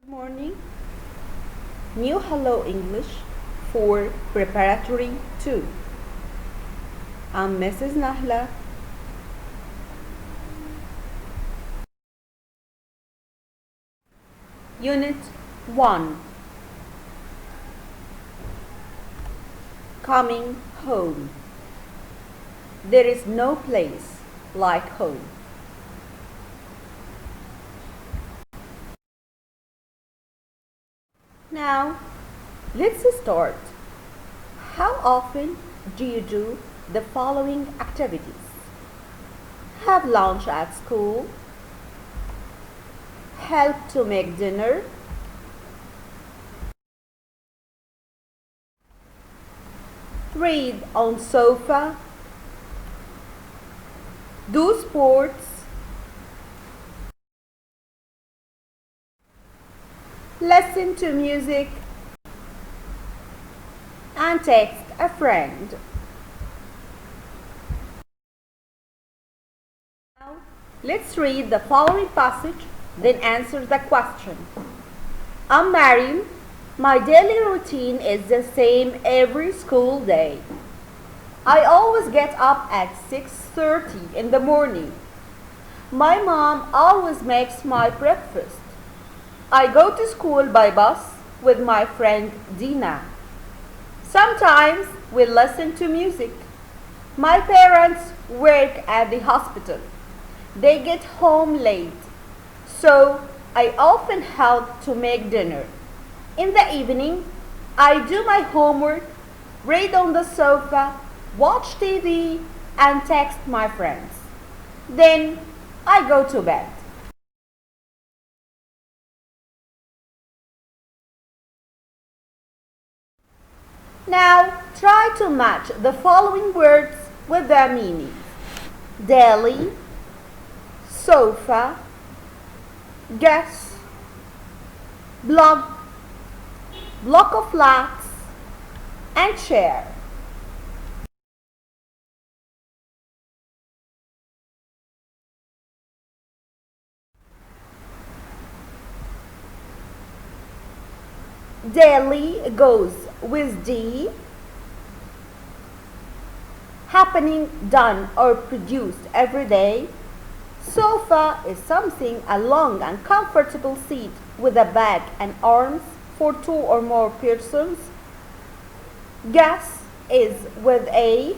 Good morning. New Hello English for Preparatory 2. I'm Mrs. Nahla. Unit 1. Coming home. There is no place like home. Now, let's start. How often do you do the following activities? Have lunch at school, help to make dinner, read on sofa, do sports, listen to music, and text a friend. Now, let's read the following passage, then answer the question. I'm Mariam. My daily routine is the same every school day. I always get up at 6:30 in the morning. My mom always makes my breakfast. I go to school by bus with my friend Dina. Sometimes we listen to music. My parents work at the hospital. They get home late, so I often help to make dinner. In the evening, I do my homework, read on the sofa, watch TV, and text my friends. Then I go to bed. Now try to match the following words with their meanings. Daily, sofa, guess, block of flats, and chair. Daily goes with D. Happening, done, or produced every day. Sofa is something a long and comfortable seat with a back and arms for 2 or more persons. Guess is with A.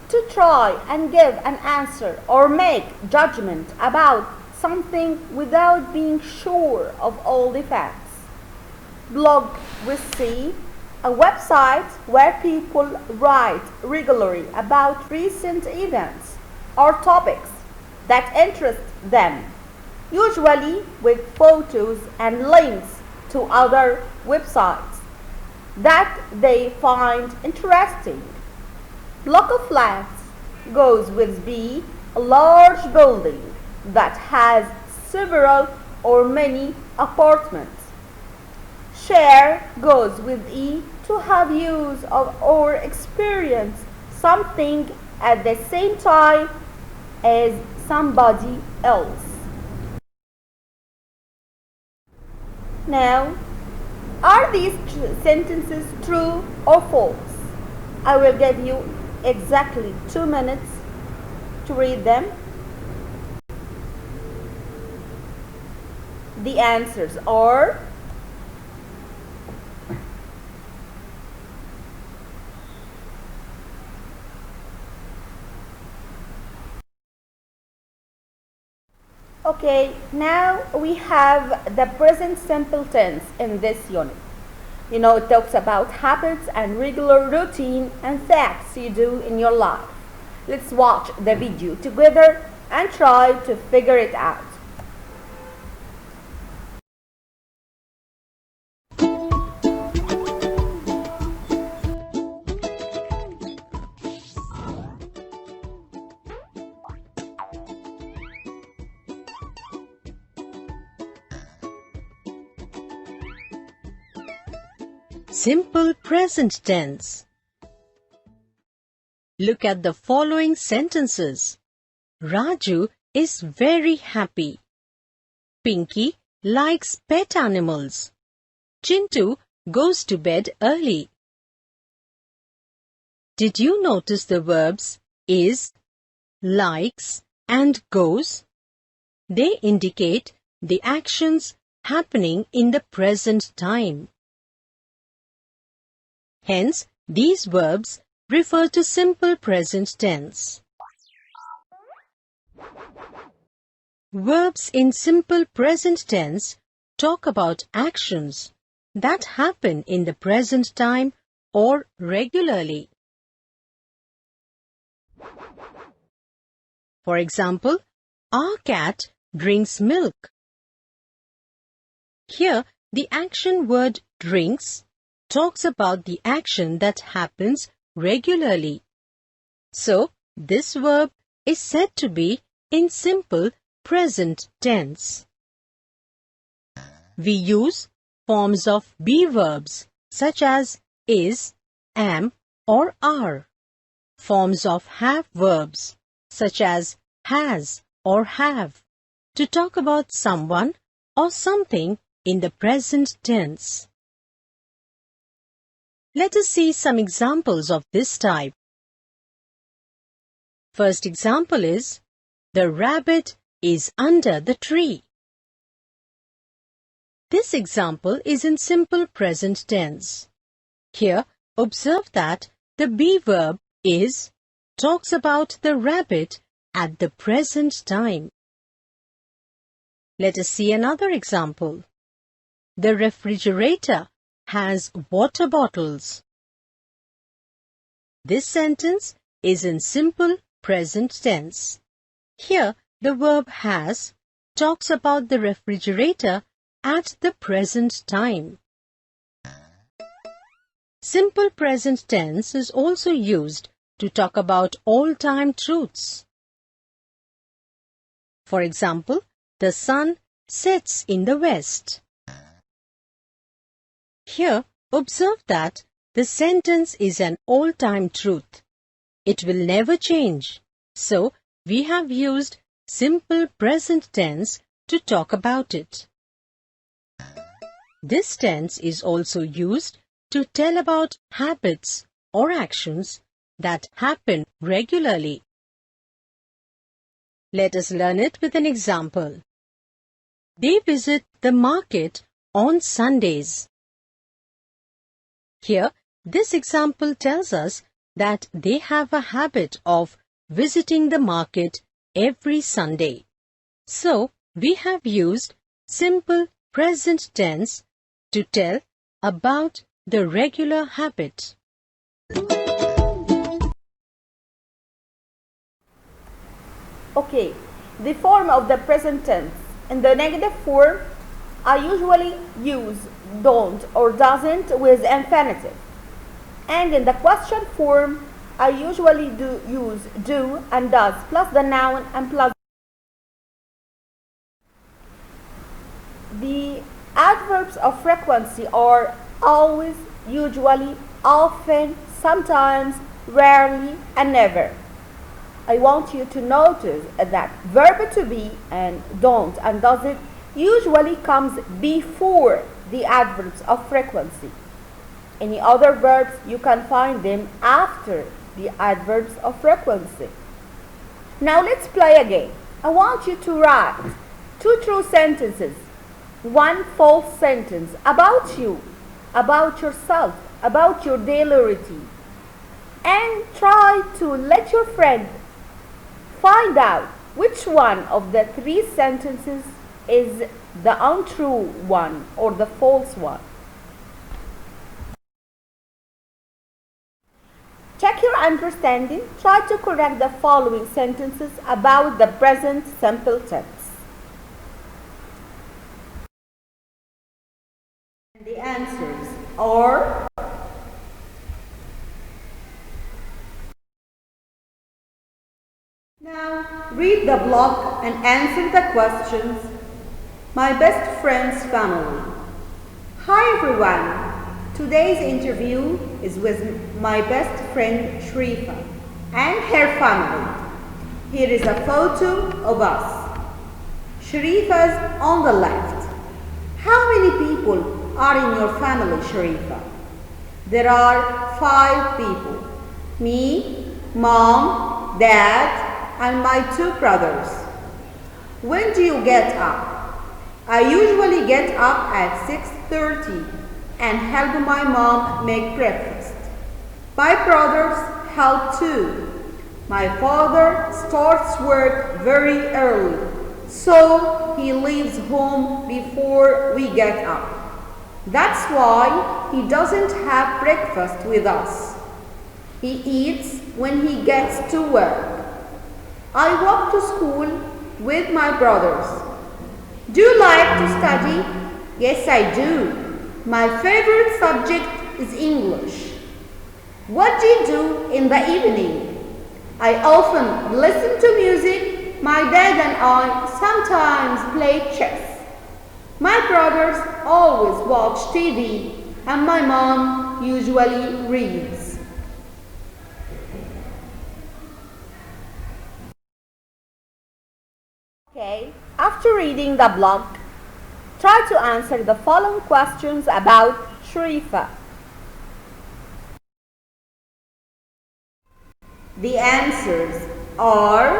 To try and give an answer or make judgment about something without being sure of all the facts. Blog with C, a website where people write regularly about recent events or topics that interest them, usually with photos and links to other websites that they find interesting. Block of flats goes with B, a large building that has several or many apartments. Share goes with E, to have use of or experience something at the same time as somebody else. Now, are these sentences true or false? I will give you exactly 2 minutes to read them. The answers are okay, now we have the present simple tense in this unit. You know, it talks about habits and regular routine and facts you do in your life. Let's watch the video together and try to figure it out. Simple present tense. Look at the following sentences. Raju is very happy. Pinky likes pet animals. Chintu goes to bed early. Did you notice the verbs is, likes, and goes? They indicate the actions happening in the present time. Hence, these verbs refer to simple present tense. Verbs in simple present tense talk about actions that happen in the present time or regularly. For example, our cat drinks milk. Here, the action word drinks talks about the action that happens regularly. So, this verb is said to be in simple present tense. We use forms of be verbs such as is, am, or are. Forms of have verbs such as has or have to talk about someone or something in the present tense. Let us see some examples of this type. First example is, the rabbit is under the tree. This example is in simple present tense. Here, observe that the be verb is talks about the rabbit at the present time. Let us see another example. The refrigerator has water bottles. This sentence is in simple present tense. Here, the verb has talks about the refrigerator at the present time. Simple present tense is also used to talk about all-time truths. For example, the sun sets in the west. Here, observe that the sentence is an all-time truth. It will never change. So, we have used simple present tense to talk about it. This tense is also used to tell about habits or actions that happen regularly. Let us learn it with an example. They visit the market on Sundays. Here, this example tells us that they have a habit of visiting the market every Sunday. So, we have used simple present tense to tell about the regular habit. Okay, the form of the present tense. In the negative form, I usually use don't or doesn't with infinitive. And in the question form, I usually use do and does plus the noun and plus the adverbs of frequency are always, usually, often, sometimes, rarely, and never. I want you to notice that verb to be and don't and doesn't usually comes before the adverbs of frequency. Any other verbs, you can find them after the adverbs of frequency. Now let's play again. I want you to write 2 true sentences, 1 false sentence about you, about yourself, about your daily routine. And try to let your friend find out which one of the 3 sentences is the untrue one or the false one. Check your understanding. Try to correct the following sentences about the present simple tense. The answers are now read the block and answer the questions. My best friend's family. Hi everyone. Today's interview is with my best friend Sharifa and her family. Here is a photo of us. Sharifa's on the left How many people are in your family, Sharifa? There are 5 people. Me, Mom, Dad, and my 2 brothers. When do you get up? I usually get up at 6:30 and help my mom make breakfast. My brothers help too. My father starts work very early, so he leaves home before we get up. That's why he doesn't have breakfast with us. He eats when he gets to work. I walk to school with my brothers. Do you like to study? Yes, I do. My favorite subject is English. What do you do in the evening? I often listen to music. My dad and I sometimes play chess. My brothers always watch TV, and my mom usually reads. Okay, after reading the blog, try to answer the following questions about Sharifa. The answers are: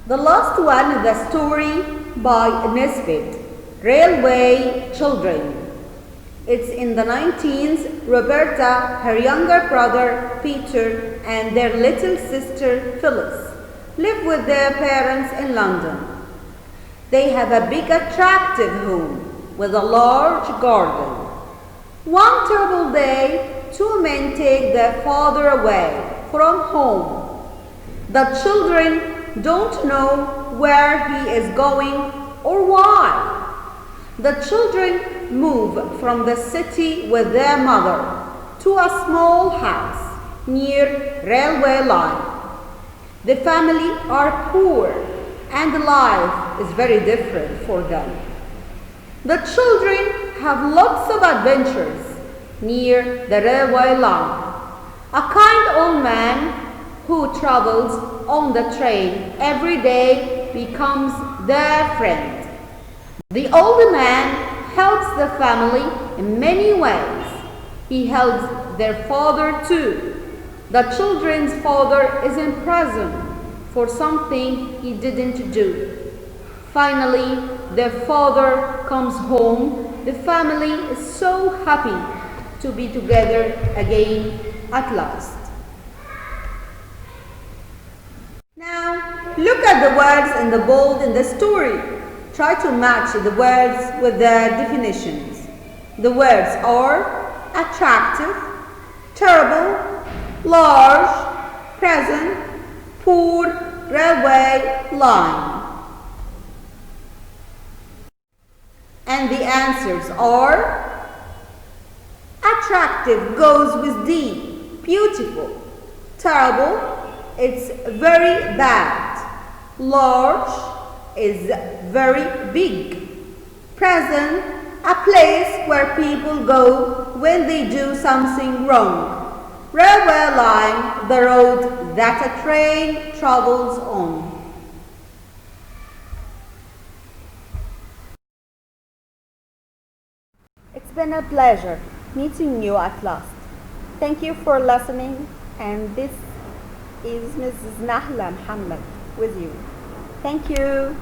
the last one is the story by Nesbit, Railway Children. It's in the 19th. Roberta, her younger brother Peter, and their little sister Phyllis live with their parents in London. They have a big, attractive home with a large garden. One terrible day, 2 men take their father away from home. The children don't know where he is going or why. The children move from the city with their mother to a small house near railway line. The family are poor and life is very different for them. The children have lots of adventures near the railway line. A kind old man who travels on the train every day becomes their friend. The old man helps the family in many ways. He helps their father too. The children's father is in prison for something he didn't do. Finally, their father comes home. The family is so happy to be together again at last. Now, look at the words in the bold in the story. Try to match the words with their definitions. The words are attractive, terrible, large, present, poor, railway, line. And the answers are: attractive goes with D, beautiful. Terrible, it's very bad. Large is very big. Present, a place where people go when they do something wrong. Railway line, the road that a train travels on. It's been a pleasure meeting you at last. Thank you for listening, and this is Mrs. Nahla Muhammad with you. Thank you.